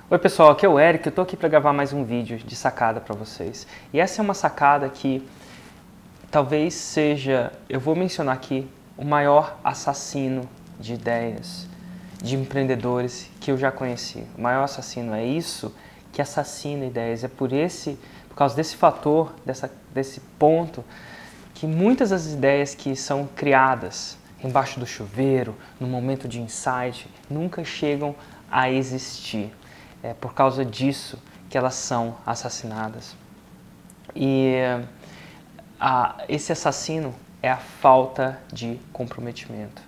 Oi pessoal, aqui é o Eric, eu tô aqui para gravar mais um vídeo de sacada para vocês. E essa é uma sacada que talvez seja, eu vou mencionar aqui, o maior assassino de ideias, de empreendedores que eu já conheci. O maior assassino é isso que assassina ideias, é por causa desse fator, desse ponto, que muitas das ideias que são criadas embaixo do chuveiro, no momento de insight, nunca chegam a existir. É por causa disso que elas são assassinadas. E esse assassino é a falta de comprometimento.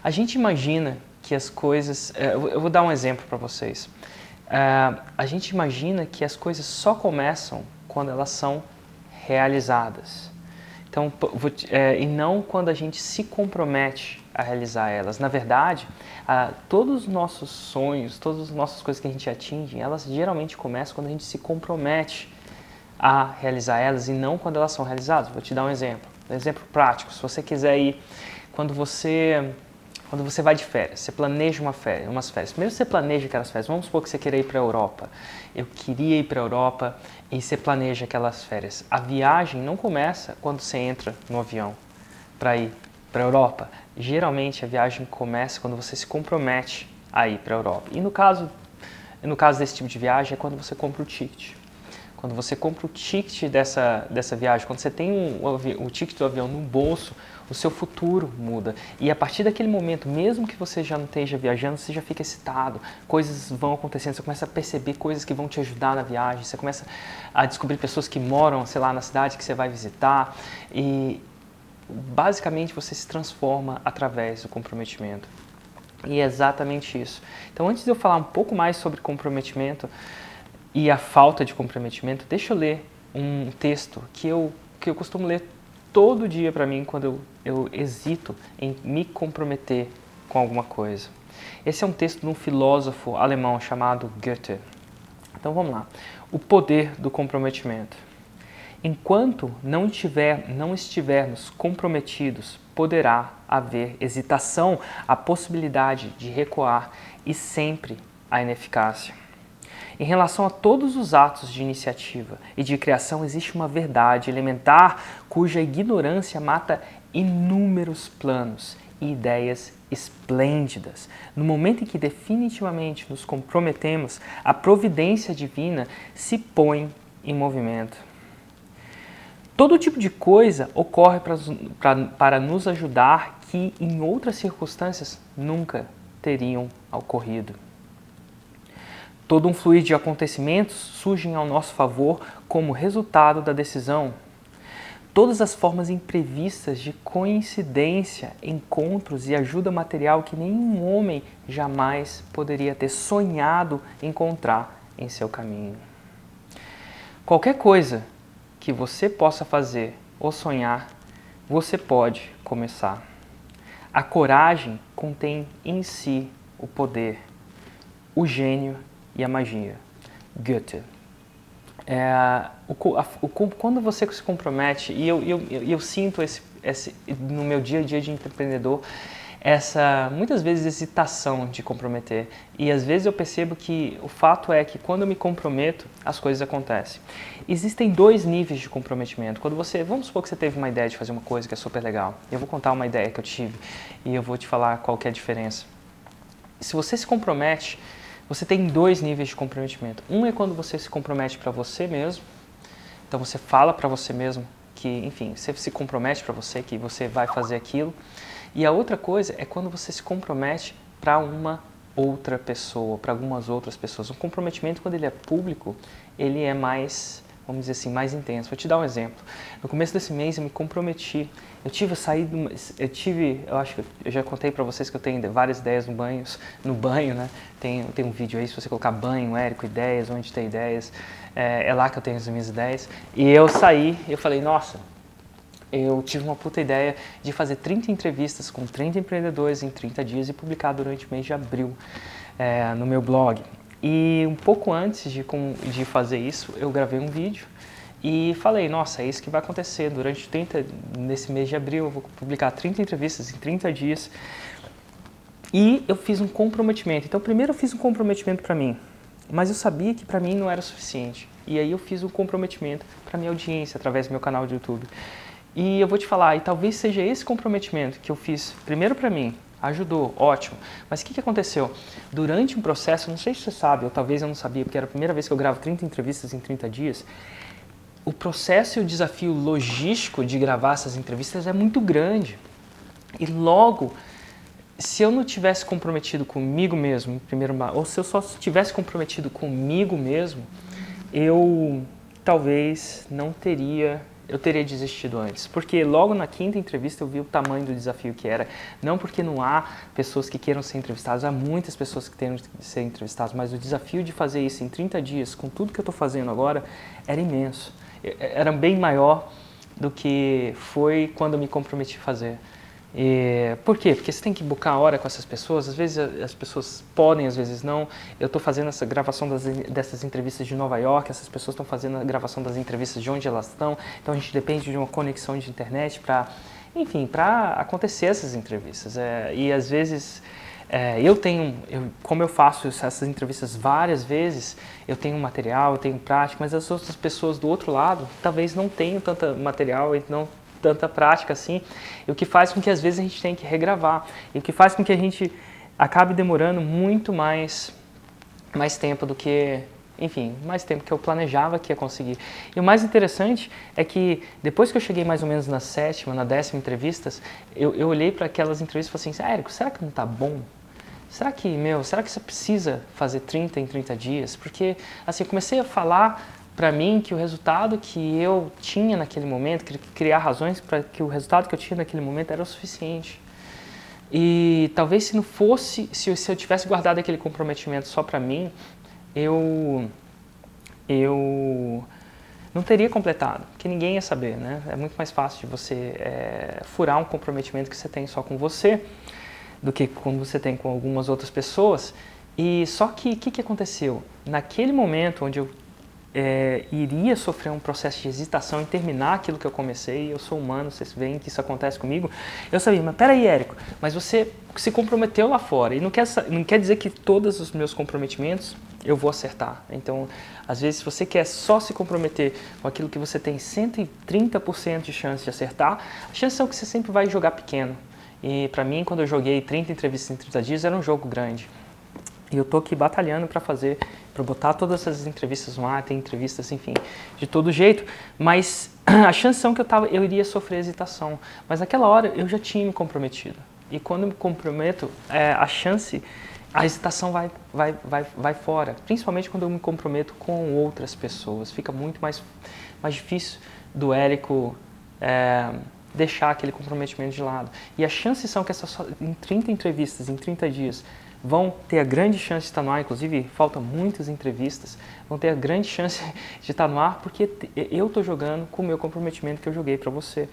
A gente imagina que as coisas... Eu vou dar um exemplo para vocês. A gente imagina que as coisas só começam quando elas são realizadas. Então, e não quando a gente se compromete a realizar elas. Na verdade, todos os nossos sonhos, todas as nossas coisas que a gente atinge, elas geralmente começam quando a gente se compromete a realizar elas e não quando elas são realizadas. Vou te dar um exemplo prático. Se você quiser ir, quando você vai de férias, você planeja umas férias. Primeiro você planeja aquelas férias. Vamos supor que você queira ir para a Europa. Eu queria ir para a Europa e você planeja aquelas férias. A viagem não começa quando você entra no avião para ir para a Europa. Geralmente a viagem começa quando você se compromete a ir para a Europa. E no caso desse tipo de viagem é quando você compra o ticket. Quando você compra o ticket dessa viagem, quando você tem o ticket do avião no bolso, o seu futuro muda. E a partir daquele momento, mesmo que você já não esteja viajando, você já fica excitado, coisas vão acontecendo, você começa a perceber coisas que vão te ajudar na viagem, você começa a descobrir pessoas que moram, sei lá, na cidade que você vai visitar. E basicamente você se transforma através do comprometimento. E é exatamente isso. Então, antes de eu falar um pouco mais sobre comprometimento e a falta de comprometimento, deixa eu ler um texto que eu costumo ler todo dia para mim quando eu hesito em me comprometer com alguma coisa. Esse é um texto de um filósofo alemão chamado Goethe. Então vamos lá. O poder do comprometimento. Enquanto não estivermos comprometidos, poderá haver hesitação, a possibilidade de recuar e sempre a ineficácia. Em relação a todos os atos de iniciativa e de criação, existe uma verdade elementar cuja ignorância mata inúmeros planos e ideias esplêndidas. No momento em que definitivamente nos comprometemos, a providência divina se põe em movimento. Todo tipo de coisa ocorre para nos ajudar que em outras circunstâncias nunca teriam ocorrido. Todo um fluir de acontecimentos surgem ao nosso favor como resultado da decisão. Todas as formas imprevistas de coincidência, encontros e ajuda material que nenhum homem jamais poderia ter sonhado encontrar em seu caminho. Qualquer coisa que você possa fazer ou sonhar, você pode começar. A coragem contém em si o poder, o gênio e a magia. Goethe. Quando você se compromete, e eu sinto no meu dia a dia de empreendedor, muitas vezes hesitação de comprometer. E às vezes eu percebo que o fato é que quando eu me comprometo, as coisas acontecem. Existem dois níveis de comprometimento. Vamos supor que você teve uma ideia de fazer uma coisa que é super legal. Eu vou contar uma ideia que eu tive e eu vou te falar qual que é a diferença. Se você se compromete, você tem dois níveis de comprometimento. Um é quando você se compromete para você mesmo. Então você fala para você mesmo que, enfim, você se compromete para você que você vai fazer aquilo. E a outra coisa é quando você se compromete para uma outra pessoa, para algumas outras pessoas. O comprometimento, quando ele é público, ele é mais, vamos dizer assim, mais intenso. Vou te dar um exemplo. No começo desse mês eu me comprometi. Eu acho que eu já contei para vocês que eu tenho várias ideias no banho, né? Tem um vídeo aí, se você colocar banho, Érico, ideias, onde tem ideias, é lá que eu tenho as minhas ideias. E eu falei, nossa, eu tive uma puta ideia de fazer 30 entrevistas com 30 empreendedores em 30 dias e publicar durante o mês de abril no meu blog. E um pouco antes de fazer isso, eu gravei um vídeo e falei, nossa, é isso que vai acontecer. Nesse mês de abril, eu vou publicar 30 entrevistas em 30 dias. E eu fiz um comprometimento. Então, primeiro eu fiz um comprometimento para mim. mas eu sabia que para mim não era suficiente. E aí eu fiz um comprometimento para minha audiência através do meu canal de YouTube. E eu vou te falar, e talvez seja esse comprometimento que eu fiz primeiro para mim, ajudou, ótimo. Mas o que aconteceu? Durante um processo, não sei se você sabe, ou talvez eu não sabia, porque era a primeira vez que eu gravo 30 entrevistas em 30 dias, o processo e o desafio logístico de gravar essas entrevistas é muito grande. E logo, se eu não tivesse comprometido comigo mesmo, primeiro, ou se eu só tivesse comprometido comigo mesmo, eu talvez não teria, eu teria desistido antes. Porque logo na quinta entrevista eu vi o tamanho do desafio que era. Não porque não há pessoas que queiram ser entrevistadas, há muitas pessoas que querem ser entrevistadas, mas o desafio de fazer isso em 30 dias, com tudo que eu estou fazendo agora, era imenso. Era bem maior do que foi quando eu me comprometi a fazer. Por quê? Porque você tem que buscar a hora com essas pessoas, às vezes as pessoas podem, às vezes não. Eu estou fazendo essa gravação dessas entrevistas de Nova York, essas pessoas estão fazendo a gravação das entrevistas de onde elas estão, então a gente depende de uma conexão de internet para, enfim, para acontecer essas entrevistas. E às vezes como eu faço essas entrevistas várias vezes, eu tenho material, eu tenho prática, mas as outras pessoas do outro lado talvez não tenham tanto material e não tanta prática assim, e o que faz com que às vezes a gente tenha que regravar, e o que faz com que a gente acabe demorando muito mais tempo do que, enfim, mais tempo que eu planejava que ia conseguir. E o mais interessante é que depois que eu cheguei mais ou menos na 7ª, na 10ª entrevistas, eu olhei para aquelas entrevistas e falei assim, Érico, será que não tá bom? Será que você precisa fazer 30 em 30 dias? Porque, assim, eu comecei a falar para mim que o resultado que eu tinha naquele momento, criar razões para que o resultado que eu tinha naquele momento era o suficiente. E talvez se não fosse, se eu tivesse guardado aquele comprometimento só para mim, eu não teria completado, porque ninguém ia saber, né? É muito mais fácil de você furar um comprometimento que você tem só com você, do que quando você tem com algumas outras pessoas. E só que o que aconteceu? Naquele momento onde eu iria sofrer um processo de hesitação em terminar aquilo que eu comecei, eu sou humano, vocês veem que isso acontece comigo, eu sabia, mas peraí, Érico, mas você se comprometeu lá fora, e não quer dizer que todos os meus comprometimentos eu vou acertar. Então, às vezes, se você quer só se comprometer com aquilo que você tem 130% de chance de acertar, a chance é que você sempre vai jogar pequeno. E para mim, quando eu joguei 30 entrevistas em 30 dias, era um jogo grande. E eu tô aqui batalhando para botar todas essas entrevistas no ar, tem entrevistas, enfim, de todo jeito, mas a chance são que eu iria sofrer hesitação. Mas naquela hora eu já tinha me comprometido. E quando eu me comprometo, a hesitação vai fora. Principalmente quando eu me comprometo com outras pessoas. Fica muito mais difícil do Érico deixar aquele comprometimento de lado. E as chances são que em 30 entrevistas, em 30 dias, vão ter a grande chance de estar no ar, inclusive faltam muitas entrevistas, vão ter a grande chance de estar no ar porque eu estou jogando com o meu comprometimento que eu joguei para você.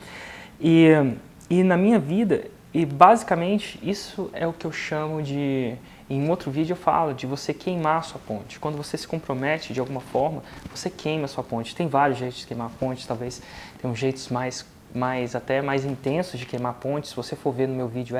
E na minha vida, e basicamente isso é o que eu chamo de, em outro vídeo eu falo, de você queimar a sua ponte. Quando você se compromete de alguma forma, você queima a sua ponte. Tem vários jeitos de queimar a ponte, talvez tenham jeitos até mais intensos de queimar a ponte. Se você for ver no meu vídeo,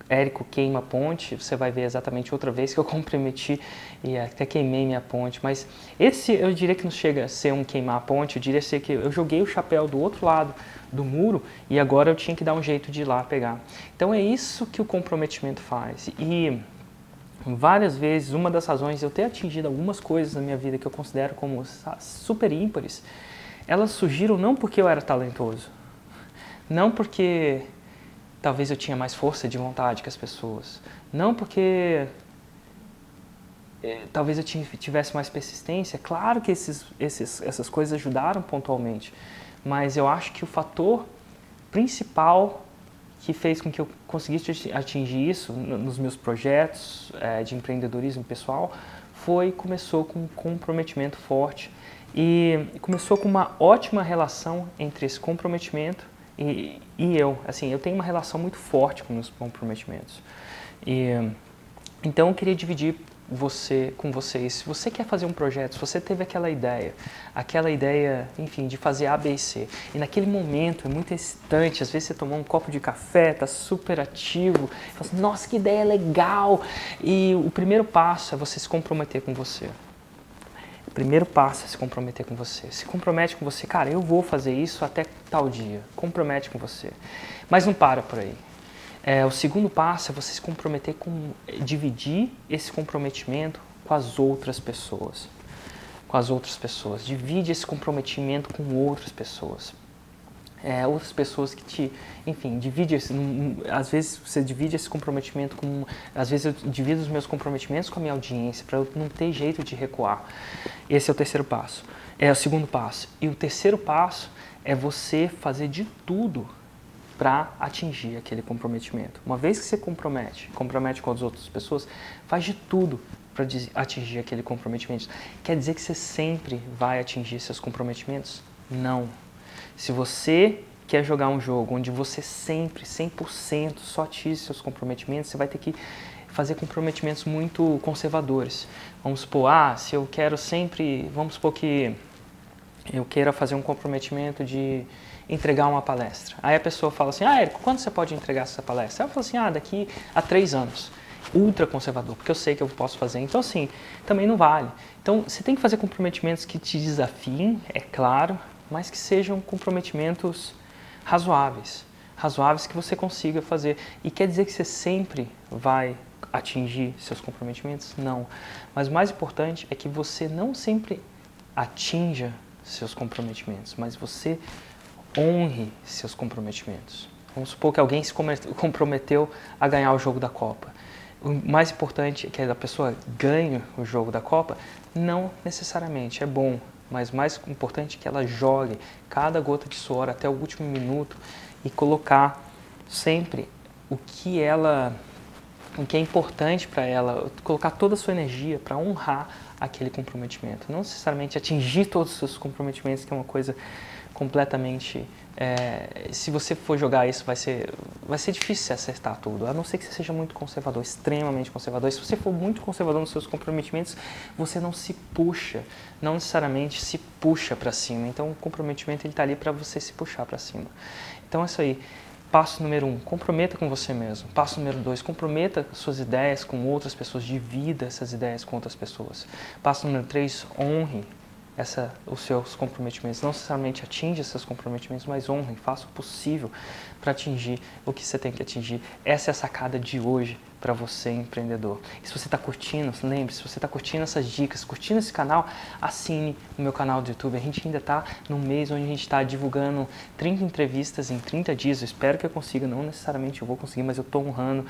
Érico queima a ponte, você vai ver exatamente outra vez que eu comprometi e até queimei minha ponte. Mas esse eu diria que não chega a ser um queimar a ponte, eu diria ser que eu joguei o chapéu do outro lado do muro e agora eu tinha que dar um jeito de ir lá pegar. Então é isso que o comprometimento faz. E várias vezes, uma das razões de eu ter atingido algumas coisas na minha vida que eu considero como super ímpares, elas surgiram não porque eu era talentoso, não porque talvez eu tinha mais força de vontade que as pessoas. Não porque talvez eu tivesse mais persistência. Claro que essas coisas ajudaram pontualmente. Mas eu acho que o fator principal que fez com que eu conseguisse atingir isso nos meus projetos de empreendedorismo pessoal começou com um comprometimento forte. E começou com uma ótima relação entre esse comprometimento e eu. Assim, eu tenho uma relação muito forte com meus comprometimentos. Então eu queria dividir com vocês. Se você quer fazer um projeto, se você teve aquela ideia, enfim, de fazer A, B e C, e naquele momento é muito excitante, às vezes você tomou um copo de café, está super ativo, fala assim, nossa, que ideia legal! E o primeiro passo é você se comprometer com você. O primeiro passo é se comprometer com você. Se compromete com você, cara, eu vou fazer isso até tal dia. Compromete com você. Mas não para por aí. O segundo passo é você se comprometer com dividir esse comprometimento com as outras pessoas. Com as outras pessoas. Divide esse comprometimento com outras pessoas. Outras pessoas que te, enfim, às vezes você divide esse comprometimento com, às vezes eu divido os meus comprometimentos com a minha audiência para eu não ter jeito de recuar. Esse é o terceiro passo. É o segundo passo. E o terceiro passo é você fazer de tudo para atingir aquele comprometimento. Uma vez que você compromete com as outras pessoas, faz de tudo para atingir aquele comprometimento. Quer dizer que você sempre vai atingir seus comprometimentos? Não. Se você quer jogar um jogo onde você sempre, 100%, só atinge seus comprometimentos, você vai ter que fazer comprometimentos muito conservadores. Vamos supor, se eu quero sempre, vamos supor que eu queira fazer um comprometimento de entregar uma palestra. Aí a pessoa fala assim, Érico, quando você pode entregar essa palestra? Aí eu falo assim, daqui a 3 anos. Ultra conservador, porque eu sei que eu posso fazer. Então, assim, também não vale. Então, você tem que fazer comprometimentos que te desafiem, é claro, mas que sejam comprometimentos razoáveis. Razoáveis que você consiga fazer. E quer dizer que você sempre vai atingir seus comprometimentos? Não. Mas o mais importante é que você não sempre atinja seus comprometimentos, mas você honre seus comprometimentos. Vamos supor que alguém se comprometeu a ganhar o jogo da Copa. O mais importante é que a pessoa ganhe o jogo da Copa? Não necessariamente, é bom, mas o mais importante é que ela jogue cada gota de suor até o último minuto e colocar sempre o que é importante para ela, colocar toda a sua energia para honrar aquele comprometimento. Não necessariamente atingir todos os seus comprometimentos, que é uma coisa completamente... se você for jogar isso, vai ser difícil você acertar tudo, a não ser que você seja muito conservador, extremamente conservador. E se você for muito conservador nos seus comprometimentos, você não se puxa, não necessariamente se puxa para cima. Então, o comprometimento está ali para você se puxar para cima. Então, é isso aí. Passo número 1, comprometa com você mesmo. Passo número 2, comprometa suas ideias com outras pessoas, divida essas ideias com outras pessoas. Passo número 3, honre os seus comprometimentos. Não necessariamente atinja seus comprometimentos, mas honre, faça o possível para atingir o que você tem que atingir. Essa é a sacada de hoje para você, empreendedor. E se você está curtindo, lembre-se, se você está curtindo essas dicas, curtindo esse canal, assine o meu canal do YouTube. A gente ainda está no mês onde a gente está divulgando 30 entrevistas em 30 dias. Eu espero que eu consiga, não necessariamente eu vou conseguir, mas eu estou honrando.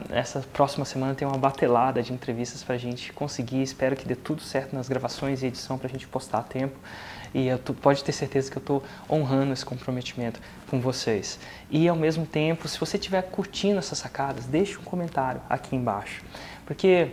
Essa próxima semana tem uma batelada de entrevistas para a gente conseguir. Espero que dê tudo certo nas gravações e edição para a gente postar a tempo. E pode ter certeza que eu estou honrando esse comprometimento com vocês. E ao mesmo tempo, se você estiver curtindo essas sacadas, deixe um comentário aqui embaixo. Porque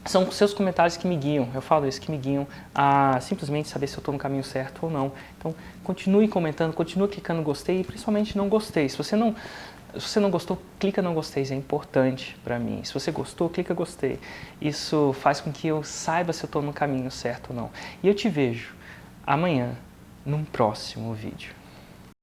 são os seus comentários que me guiam, eu falo isso, que me guiam a simplesmente saber se eu estou no caminho certo ou não. Então, continue comentando, continue clicando gostei e principalmente não gostei. Se você não gostou, clica não gostei, é importante para mim. Se você gostou, clica gostei. Isso faz com que eu saiba se eu estou no caminho certo ou não. E eu te vejo amanhã num próximo vídeo.